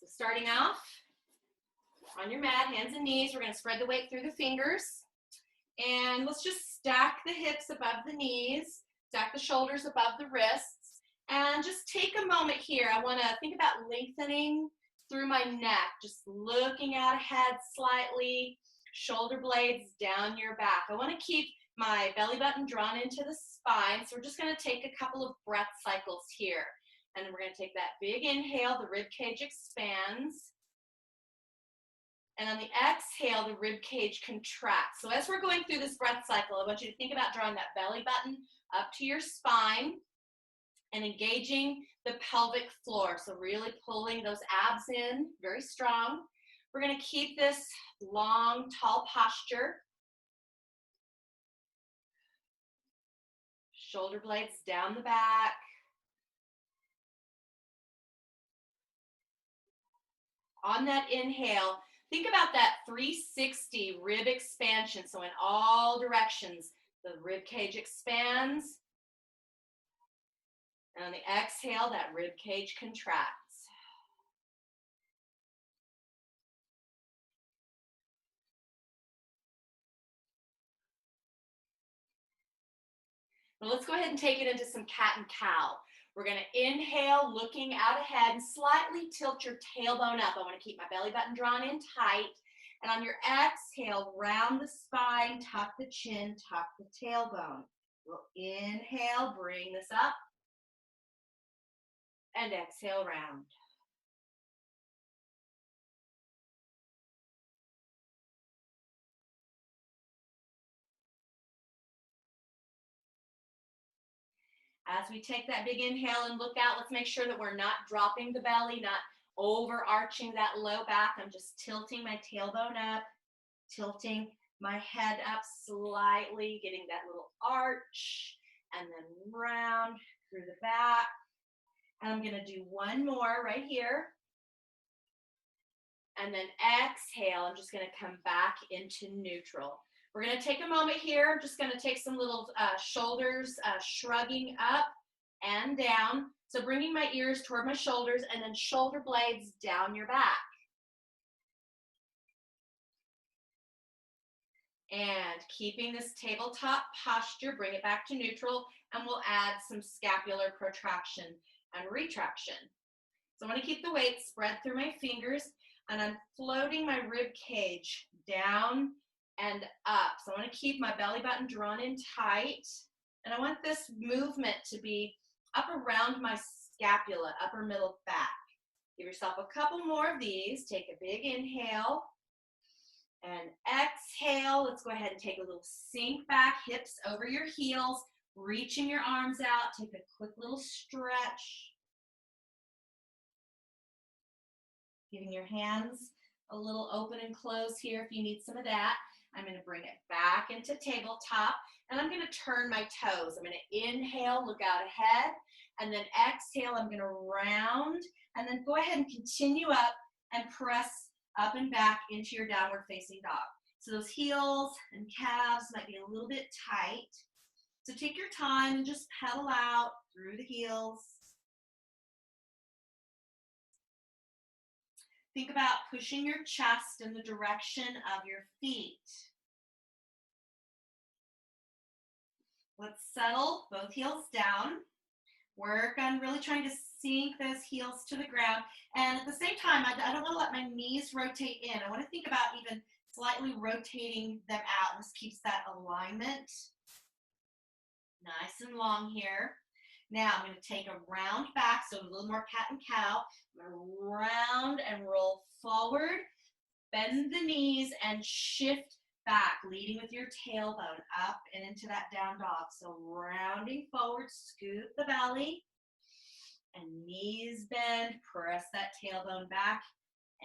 So starting off on your mat, hands and knees, we're going to spread the weight through the fingers. And let's just stack the hips above the knees, stack the shoulders above the wrists, and just take a moment here. I want to think about lengthening through my neck, just looking out ahead slightly, shoulder blades down your back. I want to keep my belly button drawn into the spine, so we're just going to take a couple of breath cycles here. And then we're going to take that big inhale, the rib cage expands. And on the exhale, the rib cage contracts. So as we're going through this breath cycle, I want you to think about drawing that belly button up to your spine and engaging the pelvic floor. So really pulling those abs in, very strong. We're going to keep this long, tall posture. Shoulder blades down the back. On that inhale, think about that 360 rib expansion. So in all directions, the rib cage expands. And on the exhale, that rib cage contracts. Now let's go ahead and take it into some cat and cow. We're going to inhale, looking out ahead, and slightly tilt your tailbone up. I want to keep my belly button drawn in tight. And on your exhale, round the spine, tuck the chin, tuck the tailbone. We'll inhale, bring this up, and exhale, round. As we take that big inhale and look out, let's make sure that we're not dropping the belly, not overarching that low back. I'm just tilting my tailbone up, tilting my head up slightly, getting that little arch, and then round through the back. And I'm going to do one more right here. And then exhale, I'm just going to come back into neutral. We're going to take a moment here. I'm just going to take some little shoulders shrugging up and down. So bringing my ears toward my shoulders and then shoulder blades down your back. And keeping this tabletop posture, bring it back to neutral, and we'll add some scapular protraction and retraction. So I want to keep the weight spread through my fingers, and I'm floating my rib cage down and up. So I want to keep my belly button drawn in tight, and I want this movement to be up around my scapula, upper middle back. Give yourself a couple more of these. Take a big inhale and exhale. Let's go ahead and take a little sink back, hips over your heels, reaching your arms out. Take a quick little stretch. Giving your hands a little open and close here if you need some of that. I'm going to bring it back into tabletop, and I'm going to turn my toes. I'm going to inhale, look out ahead, and then exhale, I'm going to round, and then go ahead and continue up and press up and back into your downward facing dog. So those heels and calves might be a little bit tight. So take your time and just pedal out through the heels. Think about pushing your chest in the direction of your feet. Let's settle both heels down. Work on really trying to sink those heels to the ground. And at the same time, I don't want to let my knees rotate in. I want to think about even slightly rotating them out. This keeps that alignment nice and long here. Now I'm going to take a round back, so a little more cat and cow. I'm going to round and roll forward, bend the knees, and shift back, leading with your tailbone up and into that down dog. So rounding forward, scoop the belly, and knees bend, press that tailbone back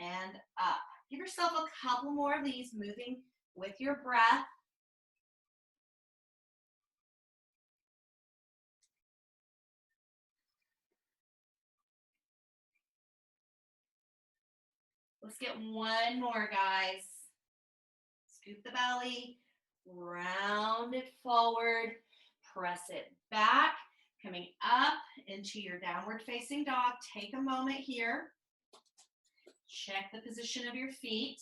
and up. Give yourself a couple more of these, moving with your breath. Let's get one more, guys. Scoop the belly, round it forward, press it back, coming up into your downward facing dog. Take a moment here. Check the position of your feet.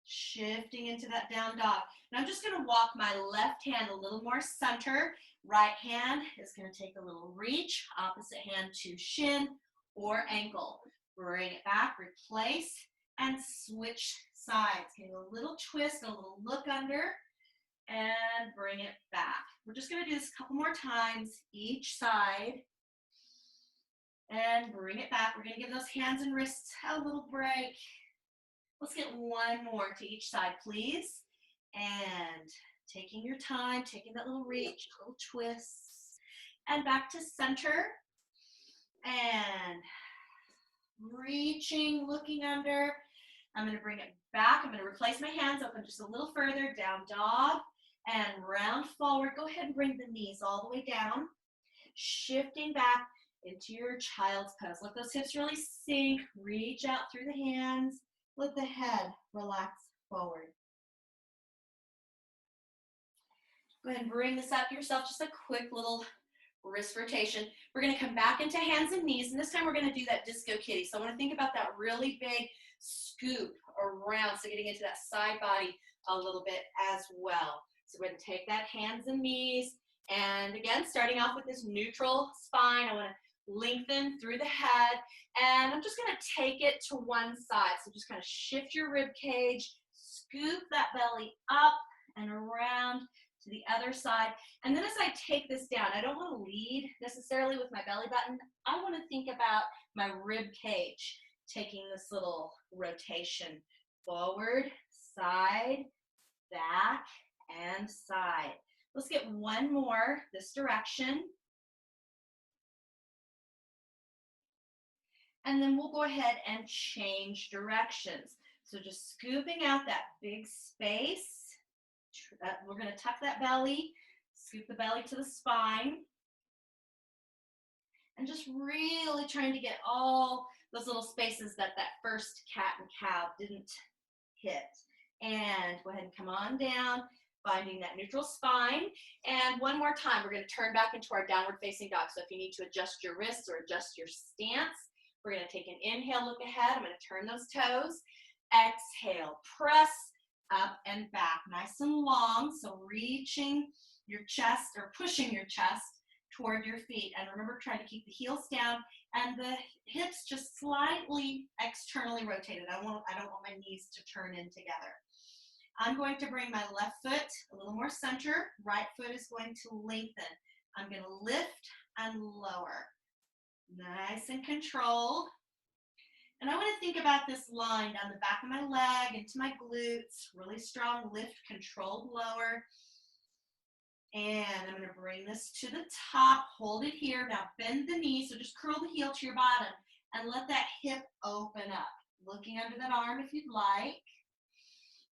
Shifting into that down dog. Now I'm just going to walk my left hand a little more center. Right hand is going to take a little reach. Opposite hand to shin or ankle. Bring it back, replace, and switch sides. Getting a little twist, a little look under, and bring it back. We're just going to do this a couple more times each side. And bring it back. We're going to give those hands and wrists a little break. Let's get one more to each side, please. And taking your time, taking that little reach, little twist. And back to center. And reaching, looking under. I'm going to bring it back. I'm going to replace my hands, open just a little further, down dog, and round forward. Go ahead and bring the knees all the way down. Shifting back into your child's pose. Let those hips really sink. Reach out through the hands. Let the head relax forward. Go ahead and bring this up yourself, just a quick little wrist rotation. We're going to come back into hands and knees, and this time we're going to do that disco kitty. So I want to think about that really big scoop around, so getting into that side body a little bit as well. So we're going to take that hands and knees, and again, starting off with this neutral spine, I want to lengthen through the head, and I'm just going to take it to one side. So just kind of shift your rib cage, scoop that belly up and around to the other side. And then as I take this down, I don't want to lead necessarily with my belly button. I want to think about my rib cage, taking this little rotation forward, side, back, and side. Let's get one more this direction. And then we'll go ahead and change directions. So just scooping out that big space. We're going to tuck that belly, scoop the belly to the spine. And just really trying to get all those little spaces that first cat and cow didn't hit. And go ahead and come on down, finding that neutral spine. And one more time, we're going to turn back into our downward facing dog. So if you need to adjust your wrists or adjust your stance, we're going to take an inhale, look ahead. I'm going to turn those toes. Exhale, press up and back, nice and long. So reaching your chest or pushing your chest toward your feet. And remember, try to keep the heels down and the hips just slightly externally rotated. I don't want my knees to turn in together. I'm going to bring my left foot a little more center. Right foot is going to lengthen. I'm going to lift and lower. Nice and controlled. And I want to think about this line down the back of my leg, into my glutes, really strong lift, controlled lower. And I'm going to bring this to the top, hold it here. Now bend the knee, so just curl the heel to your bottom and let that hip open up. Looking under that arm if you'd like.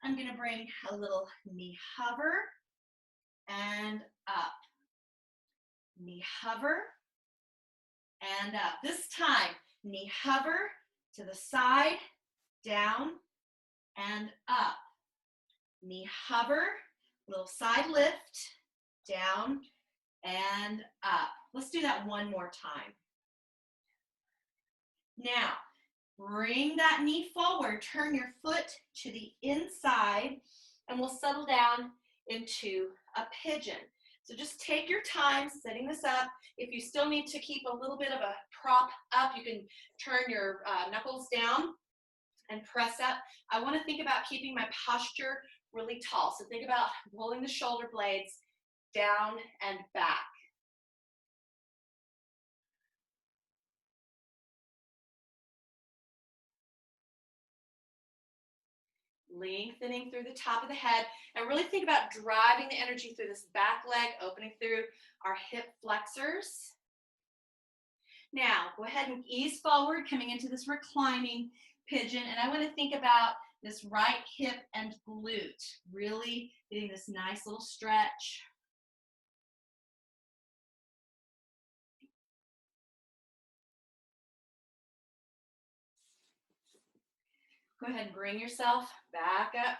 I'm going to bring a little knee hover and up. Knee hover and up. This time, knee hover to the side, down, and up. Knee hover, little side lift, down, and up. Let's do that one more time. Now, bring that knee forward, turn your foot to the inside, and we'll settle down into a pigeon. So just take your time setting this up. If you still need to keep a little bit of a prop up, you can turn your knuckles down and press up. I want to think about keeping my posture really tall. So think about pulling the shoulder blades down and back. Lengthening through the top of the head, and really think about driving the energy through this back leg, opening through our hip flexors. Now, go ahead and ease forward, coming into this reclining pigeon, and I want to think about this right hip and glute, really getting this nice little stretch. Go ahead and bring yourself back up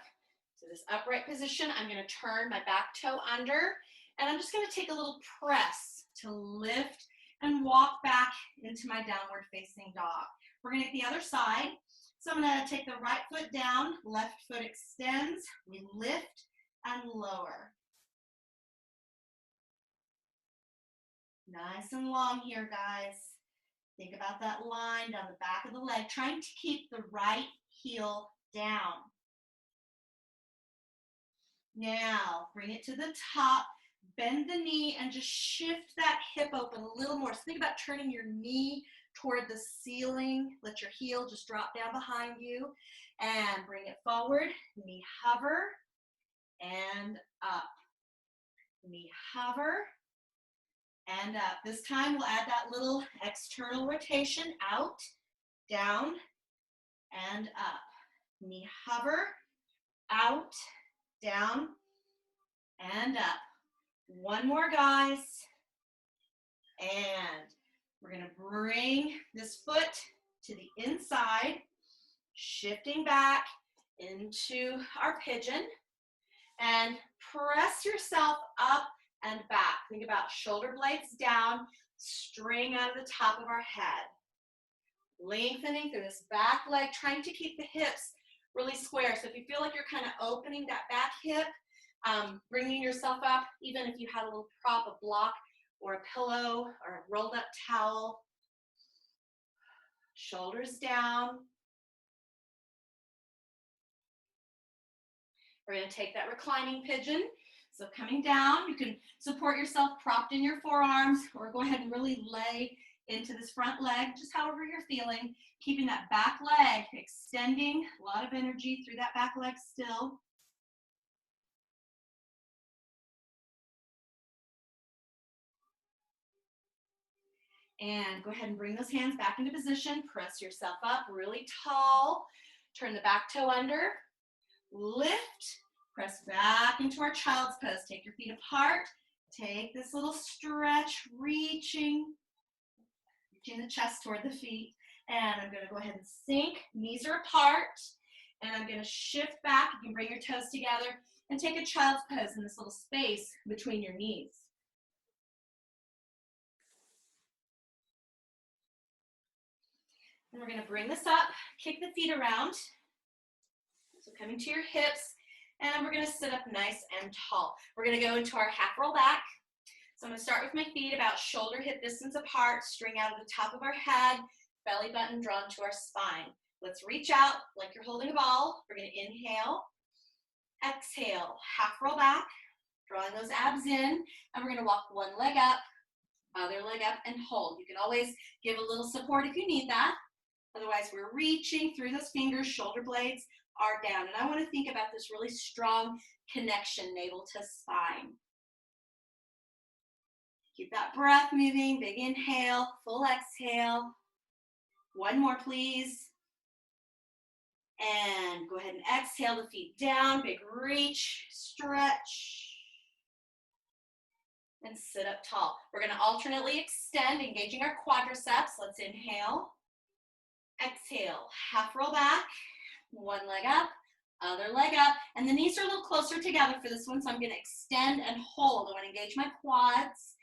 to this upright position. I'm going to turn my back toe under, and I'm just going to take a little press to lift and walk back into my downward facing dog. We're going to get the other side. So I'm going to take the right foot down, left foot extends, we lift and lower. Nice and long here, guys. Think about that line down the back of the leg, trying to keep the right heel down. Now, bring it to the top, bend the knee, and just shift that hip open a little more. So think about turning your knee toward the ceiling. Let your heel just drop down behind you, and bring it forward. Knee hover, and up. Knee hover, and up. This time we'll add that little external rotation, out, down, and up. Knee hover, out, down, and up. One more, guys. And we're going to bring this foot to the inside, shifting back into our pigeon, and press yourself up and back. Think about shoulder blades down, string out of the top of our head. Lengthening through this back leg, trying to keep the hips really square. So if you feel like you're kind of opening that back hip, bringing yourself up, even if you had a little prop, a block, or a pillow, or a rolled up towel. Shoulders down. We're going to take that reclining pigeon. So coming down, you can support yourself propped in your forearms, or go ahead and really lay into this front leg, just however you're feeling, keeping that back leg extending, a lot of energy through that back leg still. And go ahead and bring those hands back into position. Press yourself up really tall. Turn the back toe under. Lift. Press back into our child's pose. Take your feet apart. Take this little stretch, reaching the chest toward the feet. And I'm going to go ahead and sink. Knees are apart. And I'm going to shift back. You can bring your toes together and take a child's pose in this little space between your knees. And we're going to bring this up, kick the feet around. So coming to your hips, and we're going to sit up nice and tall. We're going to go into our half roll back. So I'm going to start with my feet about shoulder hip distance apart, string out of the top of our head, belly button drawn to our spine. Let's reach out like you're holding a ball. We're going to inhale, exhale, half roll back, drawing those abs in, and we're going to walk one leg up, other leg up, and hold. You can always give a little support if you need that. Otherwise, we're reaching through those fingers, shoulder blades are down. And I want to think about this really strong connection, navel to spine. Keep that breath moving, big inhale, full exhale. One more, please. And go ahead and exhale the feet down, big reach, stretch. And sit up tall. We're going to alternately extend, engaging our quadriceps. Let's inhale. Exhale, half roll back, one leg up, other leg up, and the knees are a little closer together for this one, so I'm going to extend and hold. I want to engage my quads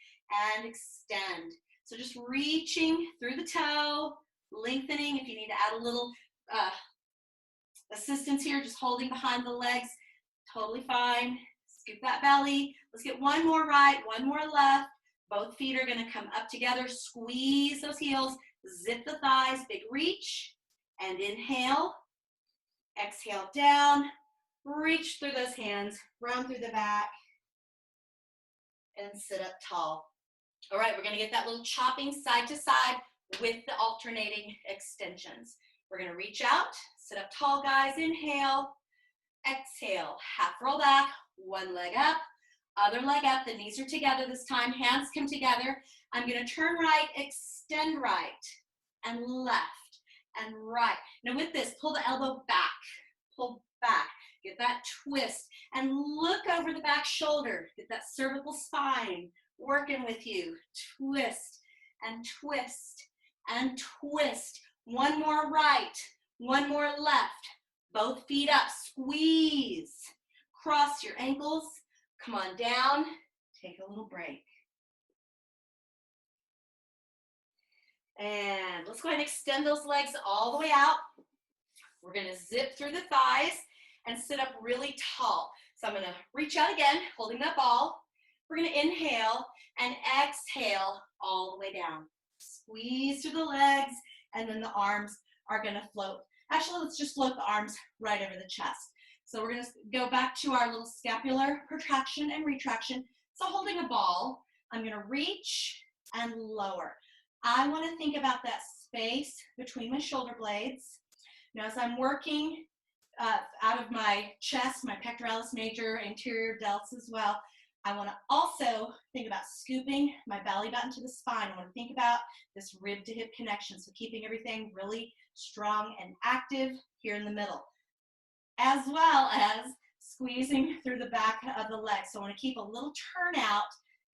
and extend. So just reaching through the toe, lengthening. If you need to add a little assistance here, just holding behind the legs, totally fine. Scoop that belly. Let's get one more right, one more left. Both feet are going to come up together, squeeze those heels. Zip the thighs, big reach, and inhale, exhale down, reach through those hands, run through the back, and sit up tall. All right, we're going to get that little chopping side to side with the alternating extensions. We're going to reach out, sit up tall, guys, inhale, exhale, half roll back, one leg up, other leg up, the knees are together this time, hands come together. I'm going to turn right, extend right, and left, and right. Now with this, pull the elbow back, pull back, get that twist, and look over the back shoulder, get that cervical spine working with you. Twist, and twist, and twist. One more right, one more left. Both feet up, squeeze. Cross your ankles, come on down, take a little break. And let's go ahead and extend those legs all the way out. We're gonna zip through the thighs and sit up really tall. So I'm gonna reach out again, holding that ball. We're gonna inhale and exhale all the way down. Squeeze through the legs, and then the arms are gonna float. Actually, let's just float the arms right over the chest. So we're gonna go back to our little scapular protraction and retraction. So holding a ball, I'm gonna reach and lower. I wanna think about that space between my shoulder blades. Now as I'm working out of my chest, my pectoralis major, anterior delts as well, I want to also think about scooping my belly button to the spine. I want to think about this rib to hip connection, so keeping everything really strong and active here in the middle, as well as squeezing through the back of the legs. So I want to keep a little turnout,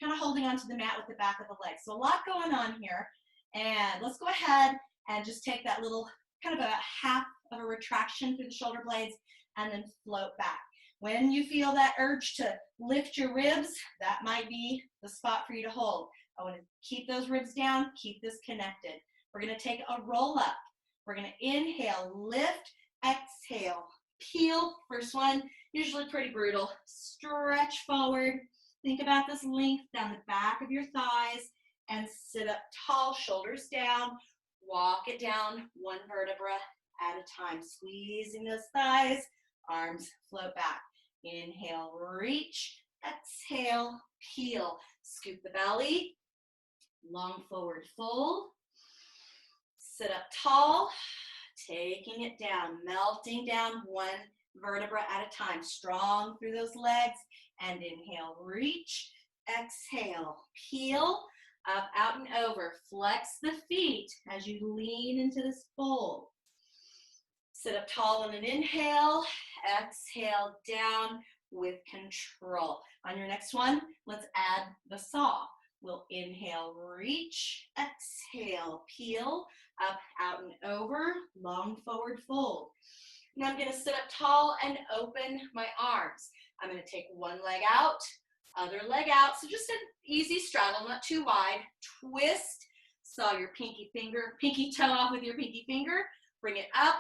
kind of holding onto the mat with the back of the legs. So a lot going on here, and let's go ahead and just take that little kind of a half of a retraction through the shoulder blades and then float back. When you feel that urge to lift your ribs, that might be the spot for you to hold. I want to keep those ribs down, keep this connected. We're going to take a roll up. We're going to inhale, lift, exhale, peel. First one, usually pretty brutal. Stretch forward. Think about this length down the back of your thighs and sit up tall, shoulders down. Walk it down one vertebra at a time, squeezing those thighs, arms float back. Inhale, reach, exhale, peel. Scoop the belly, long forward fold. Sit up tall, taking it down, melting down one vertebra at a time. Strong through those legs, and inhale, reach, exhale, peel. Up, out, and over. Flex the feet as you lean into this fold. Sit up tall on an inhale. Exhale down with control. On your next one, let's add the saw. We'll inhale, reach, exhale, peel, up, out, and over, long forward fold. Now I'm going to sit up tall and open my arms. I'm going to take one leg out, other leg out. So just an easy straddle, not too wide. Twist, saw your pinky toe off with your pinky finger. Bring it up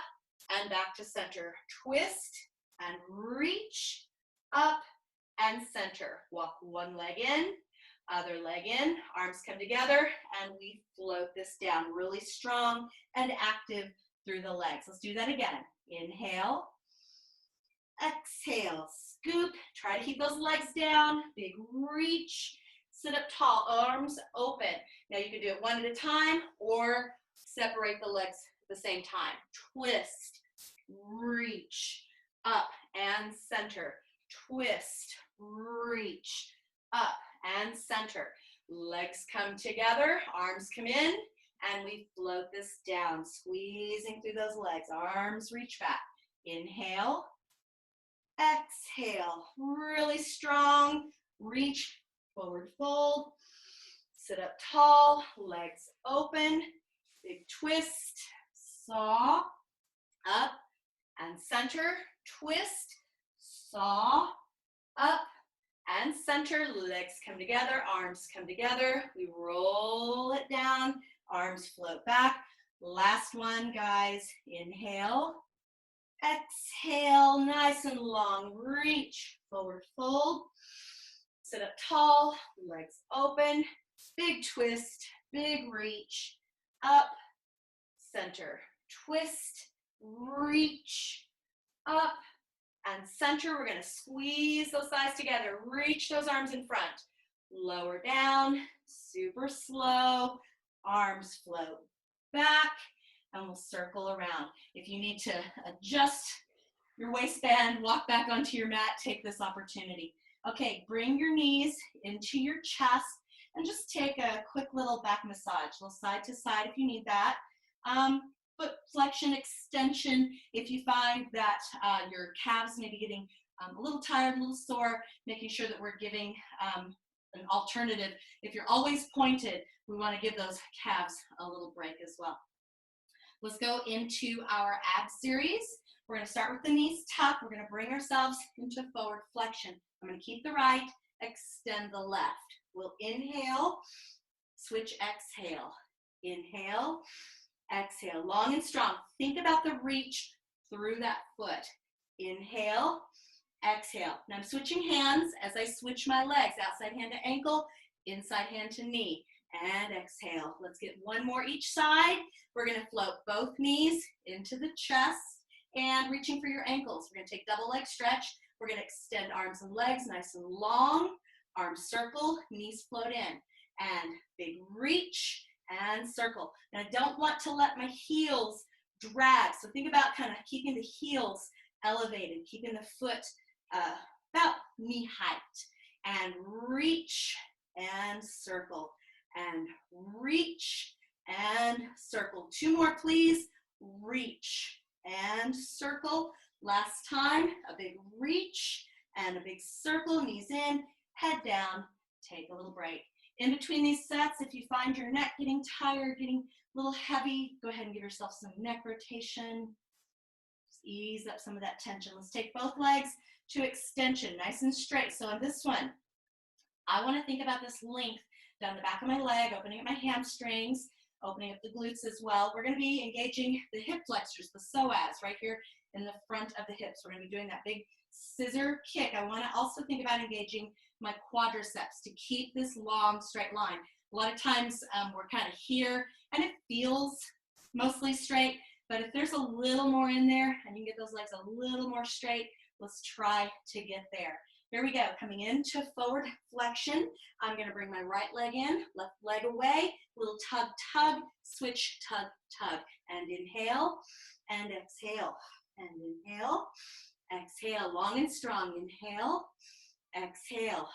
and back to center. Twist and reach, up and center. Walk one leg in, other leg in. Arms come together and we float this down. Really strong and active through the legs. Let's do that again. Inhale, exhale, scoop. Try to keep those legs down. Big reach. Sit up tall, arms open. Now you can do it one at a time or separate the legs at the same time. Twist, reach, up and center. Twist, reach, up and center. Legs come together, arms come in, and we float this down, squeezing through those legs. Arms reach back. Inhale, exhale, really strong. Reach, forward fold. Sit up tall, legs open. Big twist, saw, up and center. Twist, saw, up and center. Legs come together, arms come together. We roll it down, arms float back. Last one, guys. Inhale, exhale, nice and long. Reach, forward fold. Sit up tall, legs open. Big twist, big reach, up, center. Twist, reach, up, and center. We're going to squeeze those thighs together. Reach those arms in front. Lower down, super slow. Arms float back, and we'll circle around. If you need to adjust your waistband, walk back onto your mat, take this opportunity. Okay, bring your knees into your chest and just take a quick little back massage, a little side to side if you need that. Foot flexion, extension, if you find that your calves may be getting a little tired, a little sore, making sure that we're giving an alternative. If you're always pointed, we want to give those calves a little break as well. Let's go into our ab series. We're going to start with the knees tucked. We're going to bring ourselves into forward flexion. I'm going to keep the right, extend the left. We'll inhale, switch, exhale. Inhale, exhale, long and strong. Think about the reach through that foot. Inhale, exhale. Now I'm switching hands as I switch my legs. Outside hand to ankle, inside hand to knee. And exhale. Let's get one more each side. We're going to float both knees into the chest and reaching for your ankles. We're going to take double leg stretch. We're going to extend arms and legs nice and long. Arms circle, knees float in. And big reach and circle. Now I don't want to let my heels drag. So think about kind of keeping the heels elevated, keeping the foot about knee height. And reach and circle. And reach and circle. Two more, please. Reach and circle. Last time, a big reach and a big circle. Knees in, head down. Take a little break. In between these sets, if you find your neck getting tired, getting a little heavy, go ahead and give yourself some neck rotation. Just ease up some of that tension. Let's take both legs to extension, nice and straight. So on this one, I want to think about this length down the back of my leg, opening up my hamstrings, opening up the glutes as well. We're going to be engaging the hip flexors, the psoas, right here in the front of the hips. We're going to be doing that big scissor kick. I want to also think about engaging my quadriceps to keep this long, straight line. A lot of times we're kind of here, and it feels mostly straight, but if there's a little more in there, and you can get those legs a little more straight, let's try to get there. Here we go, coming into forward flexion. I'm gonna bring my right leg in, left leg away, little tug, tug, switch, tug, tug, and inhale, and exhale, and inhale, exhale, long and strong, inhale, exhale.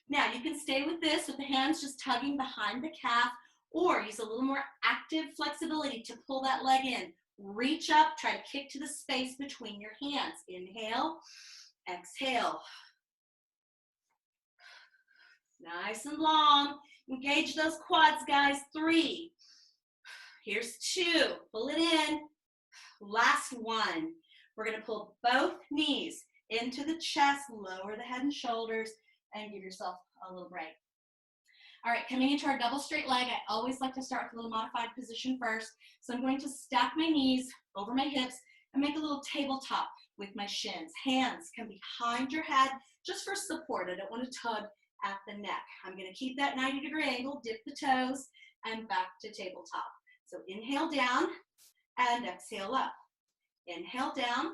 Now you can stay with this with the hands just tugging behind the calf, or use a little more active flexibility to pull that leg in. Reach up, try to kick to the space between your hands. Inhale, exhale. Nice and long. Engage those quads, guys. 3. Here's 2. Pull it in. Last one. We're going to pull both knees into the chest, lower the head and shoulders, and give yourself a little break. All right, coming into our double straight leg, I always like to start with a little modified position first. So I'm going to stack my knees over my hips and make a little tabletop with my shins. Hands come behind your head just for support. I don't want to tug at the neck. I'm going to keep that 90-degree angle, dip the toes, and back to tabletop. So inhale down and exhale up. Inhale down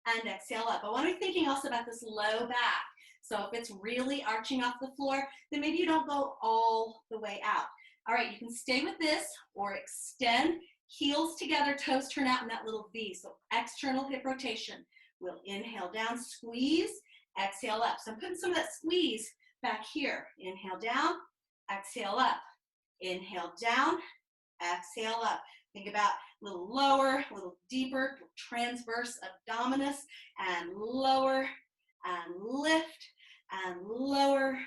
and exhale up. I want to be thinking also about this low back. So if it's really arching off the floor, then maybe you don't go all the way out. All right, you can stay with this or extend, heels together, toes turn out in that little V. So external hip rotation. We'll inhale down, squeeze, exhale up. So I'm putting some of that squeeze back here. Inhale down, exhale up. Inhale down, exhale up. Think about a little lower, a little deeper, transverse abdominis, and lower, and lift, and lower,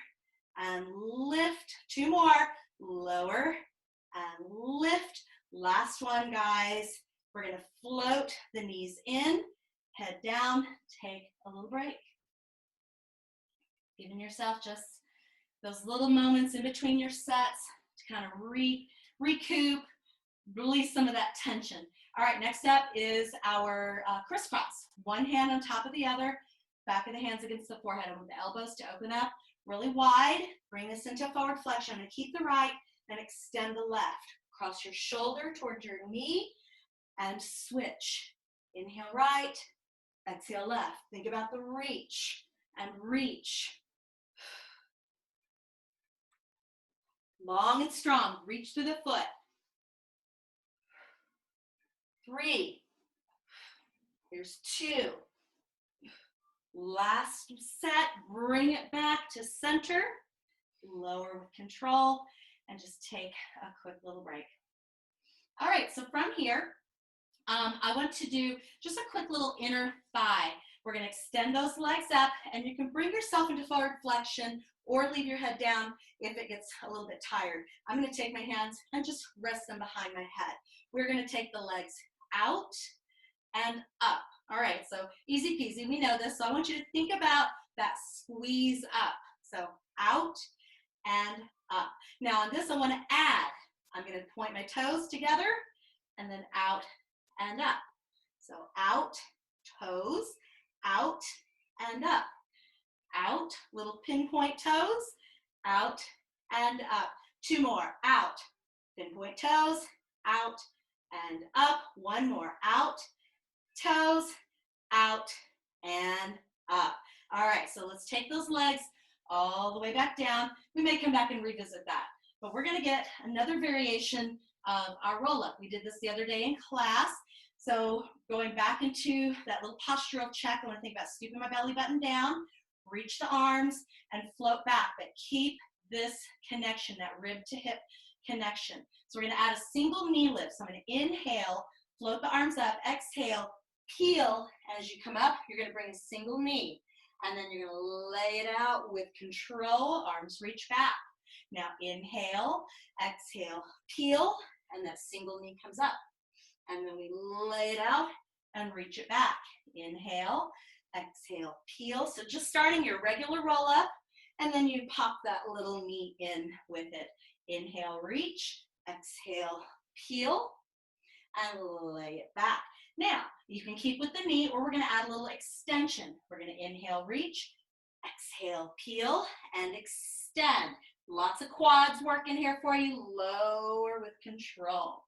and lift. 2 more, lower, and lift. Last one, guys. We're gonna float the knees in, head down, take a little break. Giving yourself just those little moments in between your sets to kind of recoup, release some of that tension. All right, next up is our crisscross. One hand on top of the other, back of the hands against the forehead. I want the elbows to open up really wide. Bring this into forward flexion. I'm gonna keep the right and extend the left. Cross your shoulder towards your knee and switch. Inhale right, exhale left. Think about the reach and reach. Long and strong, reach through the foot. 3. Here's 2. Last set, bring it back to center. Lower with control and just take a quick little break. All right, so from here, I want to do just a quick little inner thigh. We're going to extend those legs up, and you can bring yourself into forward flexion or leave your head down if it gets a little bit tired. I'm going to take my hands and just rest them behind my head. We're going to take the legs out and up. All right, so easy peasy, we know this. So I want you to think about that squeeze up. So out and up. Now on this I want to add. I'm going to point my toes together and then out and up. So out, toes, out, and up. Out, little pinpoint toes, out, and up. 2 more, out, pinpoint toes, out, and up. 1 more, out, toes, out, and up. All right, so let's take those legs all the way back down. We may come back and revisit that, but we're gonna get another variation of our roll-up. We did this the other day in class. So going back into that little postural check, I wanna think about scooping my belly button down, reach the arms, and float back, but keep this connection, that rib to hip connection. So we're gonna add a single knee lift. So I'm gonna inhale, float the arms up, exhale, peel. As you come up, you're gonna bring a single knee, and then you're gonna lay it out with control, arms reach back. Now inhale, exhale, peel, and that single knee comes up. And then we lay it out and reach it back. Inhale, exhale, peel. So just starting your regular roll up, and then you pop that little knee in with it. Inhale, reach, exhale, peel, and lay it back. Now, you can keep with the knee, or we're gonna add a little extension. We're gonna inhale, reach, exhale, peel, and extend. Lots of quads working here for you. Lower with control.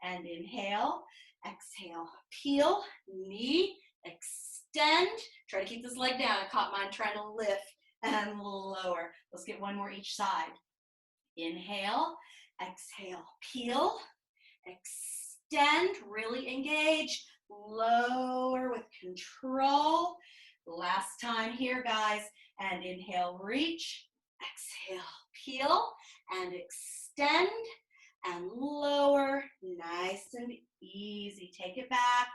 And inhale, exhale, peel, knee, extend. Try to keep this leg down. I caught mine trying to lift and lower. Let's get 1 more each side. Inhale, exhale, peel, extend, really engage, lower with control. Last time here, guys. And inhale, reach, exhale, peel, and extend, and lower, nice and easy. Take it back,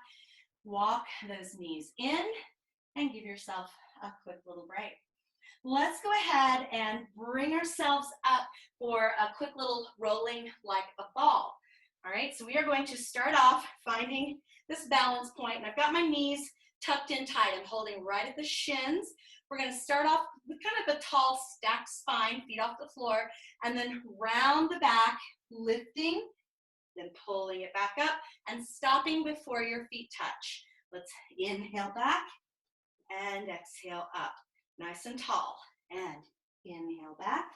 walk those knees in, and give yourself a quick little break. Let's go ahead and bring ourselves up for a quick little rolling like a ball. All right, so we are going to start off finding this balance point, and I've got my knees tucked in tight. I'm holding right at the shins. We're going to start off with kind of a tall stacked spine, feet off the floor, and then round the back, lifting, then pulling it back up, and stopping before your feet touch. Let's inhale back, and exhale up. Nice and tall. And inhale back,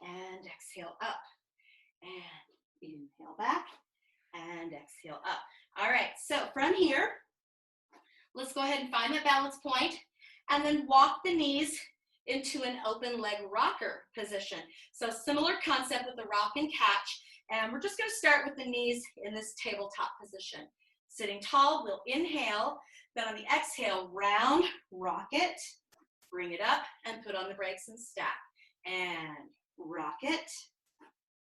and exhale up. And inhale back, and exhale up. All right, so from here, let's go ahead and find that balance point, and then walk the knees into an open leg rocker position. So similar concept with the rock and catch, and we're just gonna start with the knees in this tabletop position. Sitting tall, we'll inhale, then on the exhale, round, rock it, bring it up, and put on the brakes and stack. And rock it,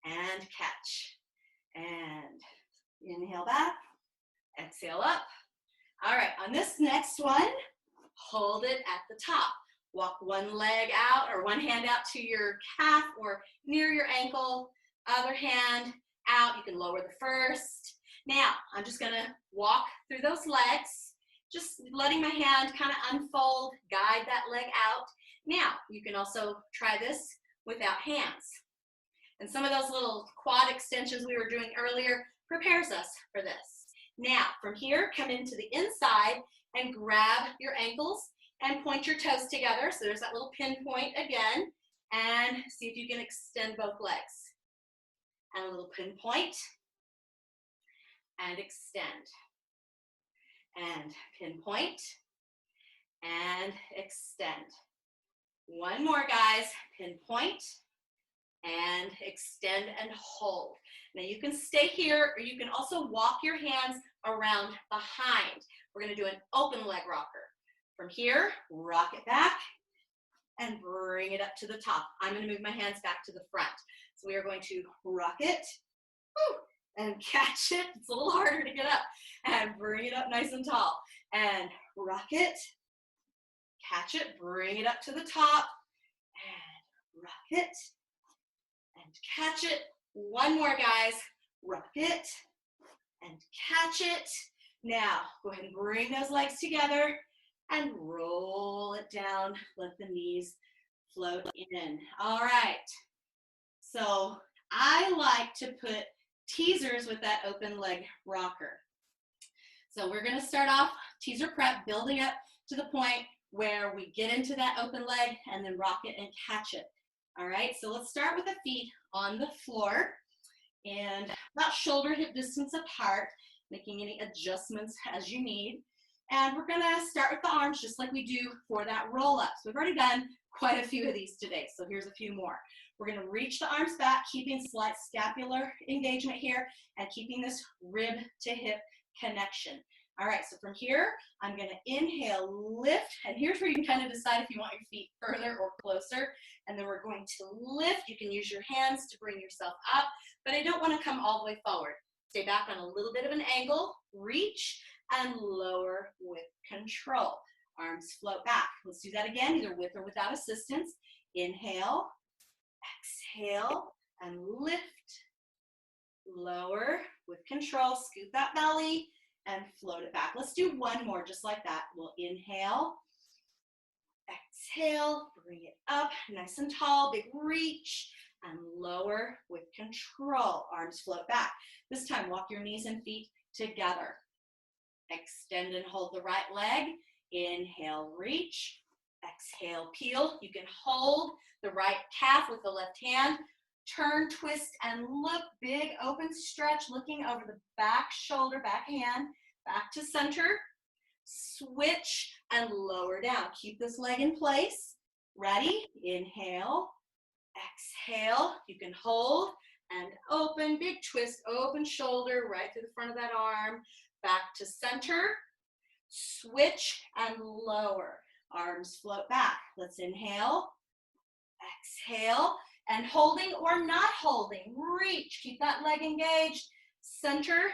and catch. And inhale back, exhale up. All right, on this next one, hold it at the top. Walk one leg out, or one hand out to your calf or near your ankle, other hand out. You can lower the first. Now, I'm just gonna walk through those legs, just letting my hand kind of unfold, guide that leg out. Now, you can also try this without hands. And some of those little quad extensions we were doing earlier prepares us for this. Now, from here, come into the inside and grab your ankles and point your toes together. So there's that little pinpoint again, and see if you can extend both legs. And a little pinpoint, and extend. And pinpoint, and extend. One more, guys. Pinpoint, and extend and hold. Now you can stay here, or you can also walk your hands around behind. We're gonna do an open leg rocker. From here, rock it back and bring it up to the top. I'm gonna move my hands back to the front. So we are going to rock it, and catch it. It's a little harder to get up. And bring it up nice and tall. And rock it, catch it, bring it up to the top, and rock it, and catch it. One more, guys. Rock it, and catch it. Now, go ahead and bring those legs together, and roll it down. Let the knees float in. All right. So I like to put teasers with that open leg rocker. So we're going to start off teaser prep, building up to the point where we get into that open leg and then rock it and catch it. All right, so let's start with the feet on the floor and about shoulder hip distance apart, making any adjustments as you need. And we're gonna start with the arms just like we do for that roll up. So we've already done quite a few of these today, so here's a few more. We're gonna reach the arms back, keeping slight scapular engagement here and keeping this rib to hip connection. All right, so from here, I'm gonna inhale, lift, and here's where you can kind of decide if you want your feet further or closer. And then we're going to lift. You can use your hands to bring yourself up, but I don't wanna come all the way forward. Stay back on a little bit of an angle, reach, and lower with control. Arms float back. Let's do that again, either with or without assistance. Inhale, exhale, and lift. Lower with control. Scoot that belly and float it back. Let's do one more just like that. We'll inhale, exhale, bring it up nice and tall, big reach, and lower with control. Arms float back. This time, walk your knees and feet together. Extend and hold the right leg. Inhale, reach. Exhale, peel. You can hold the right calf with the left hand. Turn, twist, and look. Big open stretch, looking over the back shoulder, back hand, back to center. Switch and lower down. Keep this leg in place. Ready? Inhale, exhale. You can hold and open. Big twist, open shoulder, right through the front of that arm. Back to center. Switch and lower. Arms float back. Let's inhale, exhale, and holding or not holding, reach. Keep that leg engaged. Center,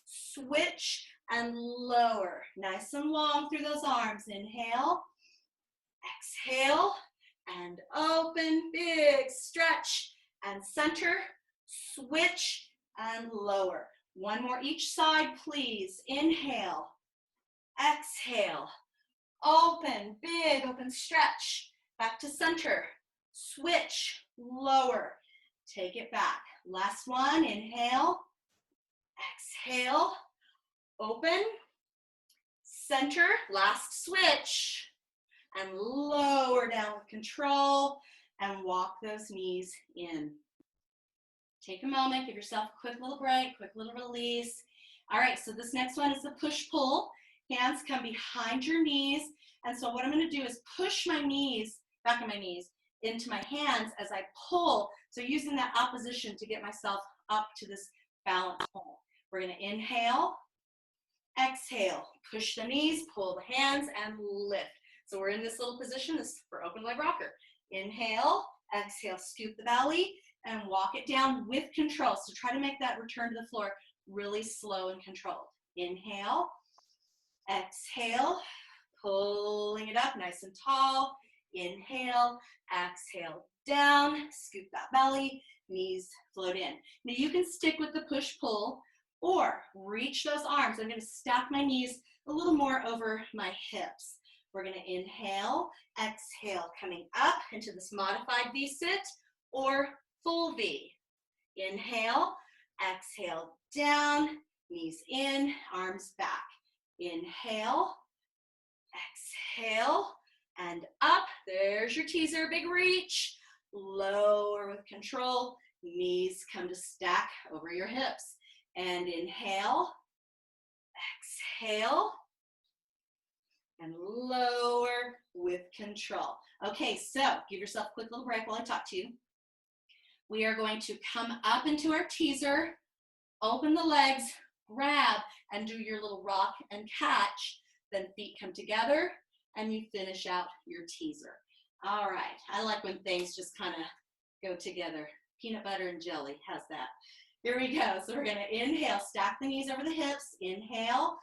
switch, and lower. Nice and long through those arms. Inhale, exhale, and open. Big stretch and center, switch, and lower. One more each side, please. Inhale, exhale, open, big open stretch. Back to center, switch, lower. Take it back. Last one, inhale, exhale, open, center, last switch, and lower down with control and walk those knees in. Take a moment, give yourself a quick little break, quick little release. All right, so this next one is the push-pull. Hands come behind your knees. And so what I'm gonna do is push my knees, back of my knees, into my hands as I pull. So using that opposition to get myself up to this balance point. We're gonna inhale, exhale, push the knees, pull the hands, and lift. So we're in this little position, this is for open leg rocker. Inhale, exhale, scoop the belly, and walk it down with control. So try to make that return to the floor really slow and controlled. Inhale, exhale, pulling it up nice and tall. Inhale, exhale, down, scoop that belly, knees float in. Now you can stick with the push-pull or reach those arms. I'm gonna stack my knees a little more over my hips. We're gonna inhale, exhale, coming up into this modified V-sit or full V. Inhale, exhale, down, knees in, arms back. Inhale, exhale, and up. There's your teaser, big reach. Lower with control. Knees come to stack over your hips. And inhale, exhale, and lower with control. Okay, so give yourself a quick little break while I talk to you. We are going to come up into our teaser, open the legs, grab, and do your little rock and catch. Then feet come together, and you finish out your teaser. All right, I like when things just kind of go together. Peanut butter and jelly, how's that? Here we go. So we're gonna inhale, stack the knees over the hips. Inhale,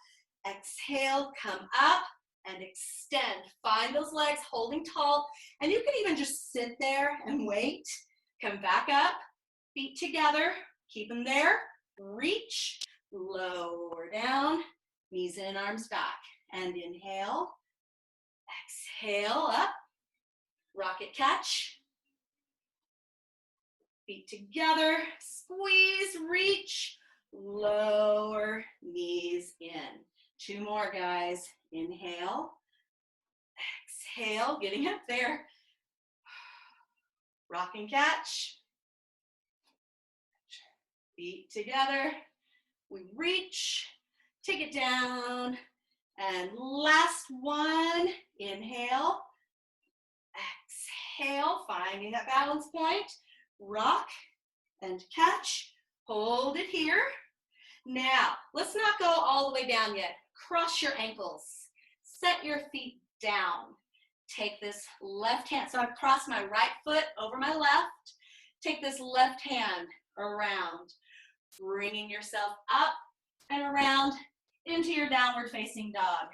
exhale, come up and extend. Find those legs holding tall, and you can even just sit there and wait. Come back up, feet together, keep them there. Reach, lower down, knees in, arms back. And inhale, exhale, up, rocket catch. Feet together, squeeze, reach, lower, knees in. 2 more, guys. Inhale, exhale, getting up there. Rock and catch. Feet together. We reach, take it down, and last one. Inhale, exhale, finding that balance point. Rock and catch. Hold it here. Now, let's not go all the way down yet. Cross your ankles. Set your feet down. Take this left hand. So I've crossed my right foot over my left. Take this left hand around, bringing yourself up and around into your downward facing dog.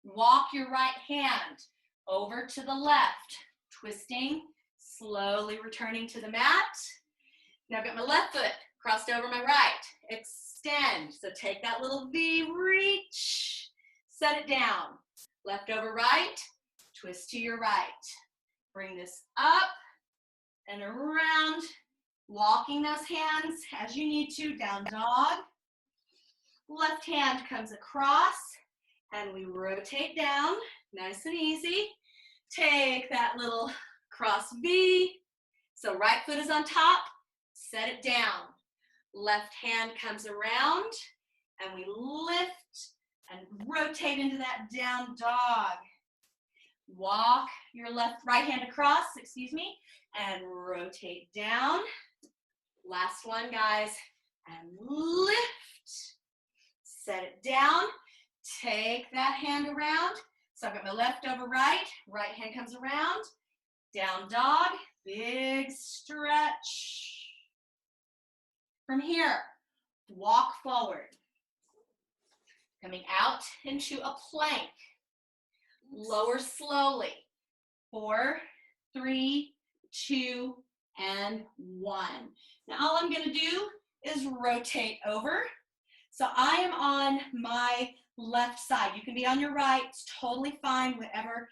Walk your right hand over to the left, twisting, slowly returning to the mat. Now I've got my left foot crossed over my right. Extend. So take that little V, reach, set it down. Left over right, twist to your right. Bring this up and around, walking those hands as you need to, down dog. Left hand comes across and we rotate down, nice and easy. Take that little cross V. So right foot is on top, set it down. Left hand comes around and we lift and rotate into that down dog. Walk your right hand across, and rotate down. Last one, guys, and lift. Set it down. Take that hand around. So I've got my left over right. Right hand comes around. Down dog. Big stretch. From here, walk forward. Coming out into a plank. Lower slowly. 4, 3, 2, and 1. Now all I'm going to do is rotate over. So I am on my left side. You can be on your right. It's totally fine, whatever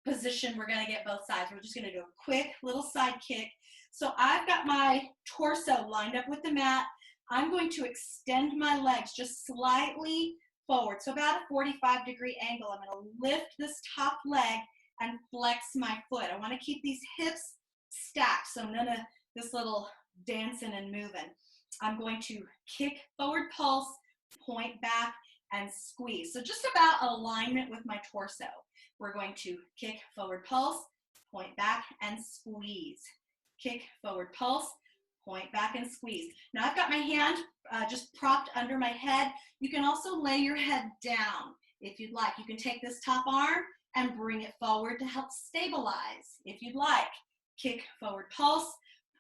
position we're going to get both sides. We're just going to do a quick little side kick. So I've got my torso lined up with the mat. I'm going to extend my legs just slightly forward. So about a 45-degree angle. I'm going to lift this top leg and flex my foot. I want to keep these hips stacked, so none of this little dancing and moving. I'm going to kick forward pulse, point back, and squeeze. So just about alignment with my torso. We're going to kick forward pulse, point back, and squeeze. Kick forward pulse, point back, and squeeze. Now I've got my hand just propped under my head. You can also lay your head down if you'd like. You can take this top arm and bring it forward to help stabilize if you'd like. Kick forward pulse,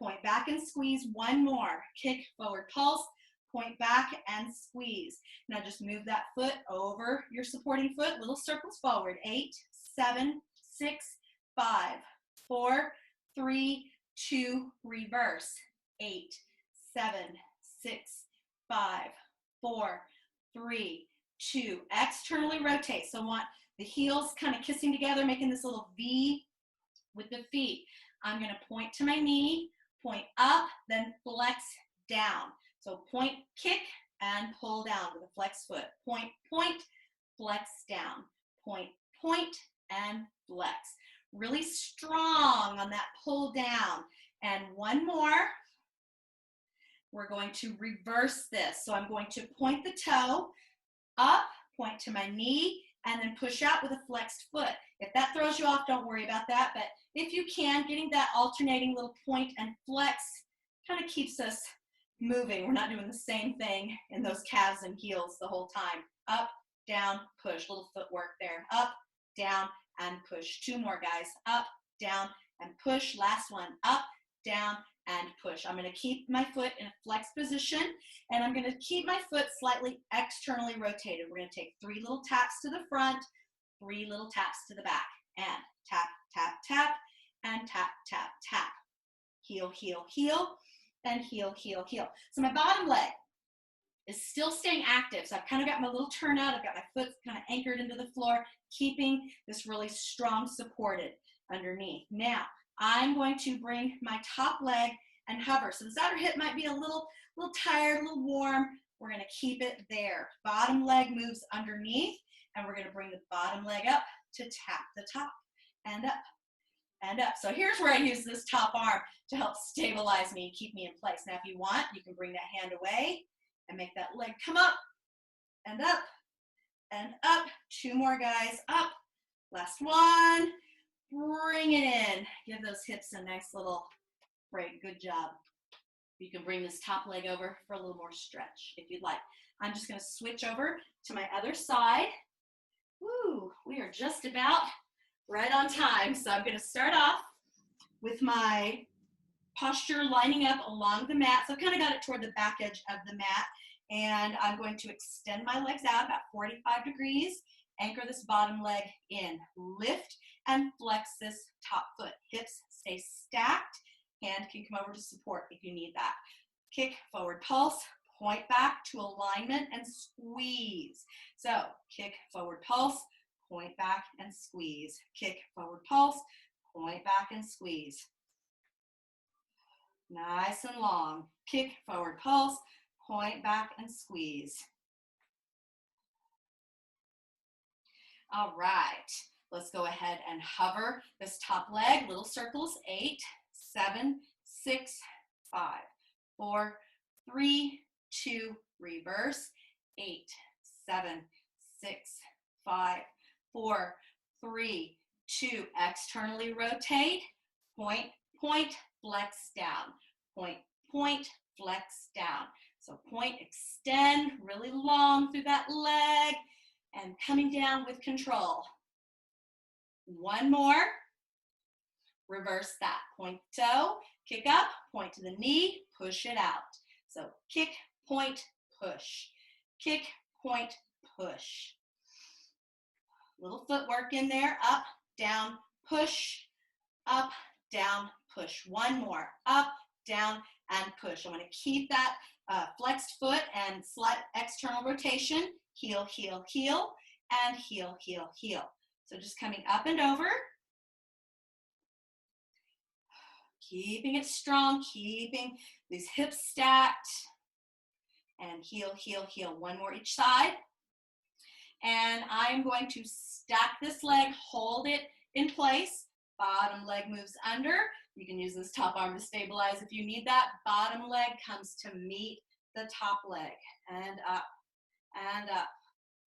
point back and squeeze. One more. Kick forward pulse, point back and squeeze. Now just move that foot over your supporting foot, little circles forward. 8, 7, 6, 5, 4, 3, 2, reverse. 8, 7, 6, 5, 4, 3, 2. Externally rotate. So I want the heels kind of kissing together, making this little V with the feet. I'm going to point to my knee, point up, then flex down. So point, kick, and pull down with a flex foot. Point, point, flex down. Point, point, and flex. Really strong on that pull down. And one more. We're going to reverse this. So I'm going to point the toe up, point to my knee, and then push out with a flexed foot. If that throws you off, don't worry about that. But if you can, getting that alternating little point and flex kind of keeps us moving. We're not doing the same thing in those calves and heels the whole time. Up, down, push. Little footwork there. Up, down, and push. 2 more, guys. Up, down, and push. Last one. Up, down, and push. I'm going to keep my foot in a flex position, and I'm going to keep my foot slightly externally rotated. We're going to take 3 little taps to the front, 3 little taps to the back, and tap, tap, tap, and tap, tap, tap. Heel, heel, heel, and heel, heel, heel. So my bottom leg is still staying active. So I've kind of got my little turnout. I've got my foot kind of anchored into the floor, keeping this really strong supported underneath. Now, I'm going to bring my top leg and hover. So this outer hip might be a little tired, a little warm. We're going to keep it there. Bottom leg moves underneath, and we're going to bring the bottom leg up to tap the top, and up, and up. So here's where I use this top arm to help stabilize me and keep me in place. Now, if you want, you can bring that hand away and make that leg come up, and up, and up. 2 more, guys. Up. Last one. Bring it in. Give those hips a nice little break. Good job. You can bring this top leg over for a little more stretch if you'd like. I'm just going to switch over to my other side. Woo, we are just about right on time. So I'm going to start off with my posture lining up along the mat. So I've kind of got it toward the back edge of the mat. And I'm going to extend my legs out about 45 degrees. Anchor this bottom leg in. Lift and flex this top foot. Hips stay stacked. Hand can come over to support if you need that. Kick, forward pulse, point back to alignment and squeeze. So kick, forward pulse, point back and squeeze. Kick, forward pulse, point back and squeeze. Nice and long. Kick, forward pulse, point back and squeeze. All right, let's go ahead and hover this top leg, little circles, 8, 7, 6, 5, 4, 3, 2, reverse, 8, 7, 6, 5, 4, 3, 2, externally rotate, point, point, flex down, point, point, flex down. So point, extend really long through that leg and coming down with control. One more. Reverse that. Point toe, kick up, point to the knee, push it out. So kick, point, push. Kick, point, push. Little footwork in there. Up, down, push. Up, down, push. One more. Up, down, and push. I want to keep that flexed foot and slight external rotation. Heel, heel, heel, and heel, heel, heel. So just coming up and over. Keeping it strong, keeping these hips stacked. And heel, heel, heel. One more each side. And I'm going to stack this leg, hold it in place. Bottom leg moves under. You can use this top arm to stabilize if you need that. Bottom leg comes to meet the top leg. And up, and up,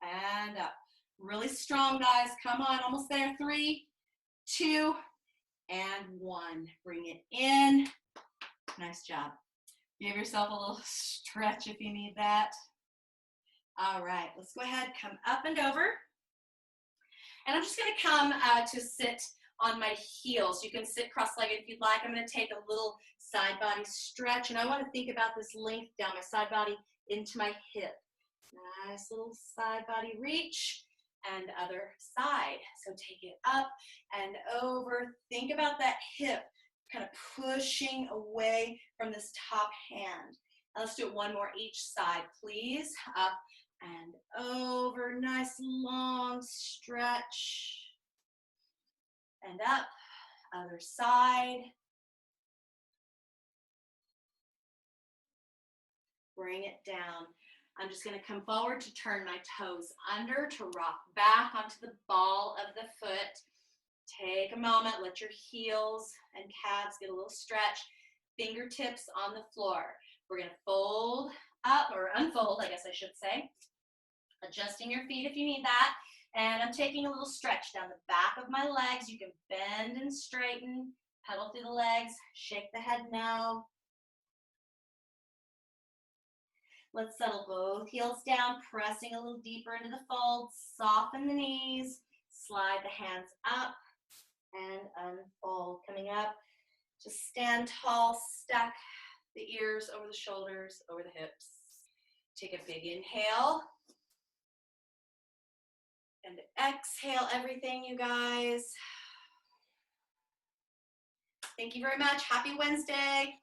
and up. Really strong, guys. Come on, almost there. 3, 2, and 1. Bring it in. Nice job. Give yourself a little stretch if you need that. All right, let's go ahead, come up and over. And I'm just going to come to sit on my heels. You can sit cross-legged if you'd like. I'm going to take a little side body stretch, and I want to think about this length down my side body into my hip. Nice little side body reach. And other side. So take it up and over. Think about that hip kind of pushing away from this top hand. Now let's do it one more each side, please. Up and over. Nice long stretch. And up. Other side. Bring it down. I'm just going to come forward to turn my toes under, to rock back onto the ball of the foot. Take a moment, let your heels and calves get a little stretch. Fingertips on the floor. We're going to fold up, or unfold, I guess I should say. Adjusting your feet if you need that. And I'm taking a little stretch down the back of my legs. You can bend and straighten, pedal through the legs, shake the head no. Let's settle both heels down, pressing a little deeper into the fold. Soften the knees. Slide the hands up and unfold. Coming up, just stand tall. Stack the ears over the shoulders, over the hips. Take a big inhale. And exhale everything, you guys. Thank you very much. Happy Wednesday.